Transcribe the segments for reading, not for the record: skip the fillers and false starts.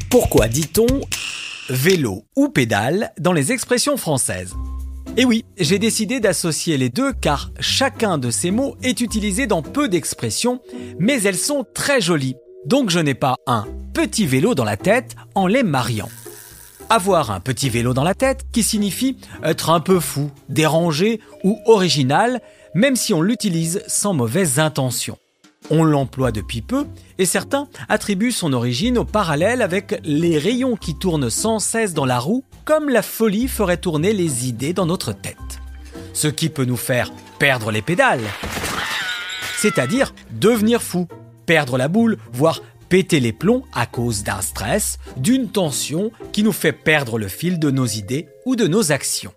Pourquoi dit-on vélo ou pédale dans les expressions françaises? Et oui, j'ai décidé d'associer les deux car chacun de ces mots est utilisé dans peu d'expressions, mais elles sont très jolies. Donc je n'ai pas un petit vélo dans la tête en les mariant. Avoir un petit vélo dans la tête qui signifie être un peu fou, dérangé ou original, même si on l'utilise sans mauvaise intention. On l'emploie depuis peu et certains attribuent son origine au parallèle avec les rayons qui tournent sans cesse dans la roue, comme la folie ferait tourner les idées dans notre tête. Ce qui peut nous faire perdre les pédales, c'est-à-dire devenir fou, perdre la boule, voire péter les plombs à cause d'un stress, d'une tension qui nous fait perdre le fil de nos idées ou de nos actions.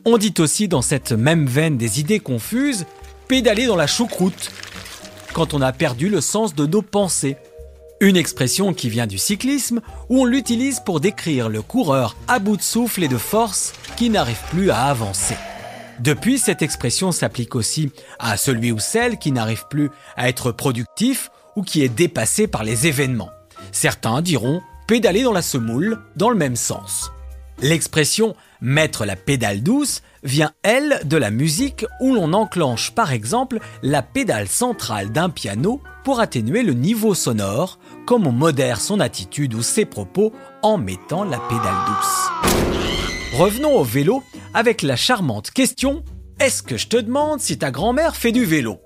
On dit aussi dans cette même veine des idées confuses, pédaler dans la choucroute, quand on a perdu le sens de nos pensées. Une expression qui vient du cyclisme où on l'utilise pour décrire le coureur à bout de souffle et de force qui n'arrive plus à avancer. Depuis, cette expression s'applique aussi à celui ou celle qui n'arrive plus à être productif ou qui est dépassé par les événements. Certains diront pédaler dans la semoule dans le même sens. L'expression « mettre la pédale douce » vient, elle, de la musique où l'on enclenche par exemple la pédale centrale d'un piano pour atténuer le niveau sonore, comme on modère son attitude ou ses propos en mettant la pédale douce. Revenons au vélo avec la charmante question « Est-ce que je te demande si ta grand-mère fait du vélo ?»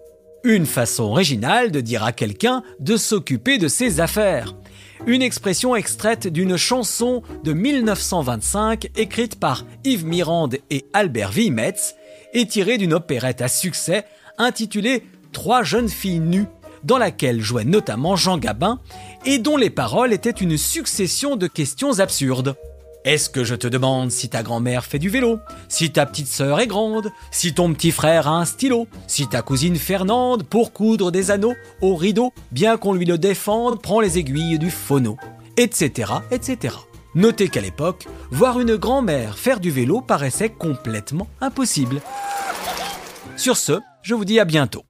Une façon originale de dire à quelqu'un de s'occuper de ses affaires. Une expression extraite d'une chanson de 1925 écrite par Yves Mirande et Albert Wilmetz et tirée d'une opérette à succès intitulée « Trois jeunes filles nues » dans laquelle jouait notamment Jean Gabin et dont les paroles étaient une succession de questions absurdes. Est-ce que je te demande si ta grand-mère fait du vélo? Si ta petite sœur est grande? Si ton petit frère a un stylo? Si ta cousine Fernande, pour coudre des anneaux au rideau, bien qu'on lui le défende, prend les aiguilles du phono? Etc, etc. Notez qu'à l'époque, voir une grand-mère faire du vélo paraissait complètement impossible. Sur ce, je vous dis à bientôt.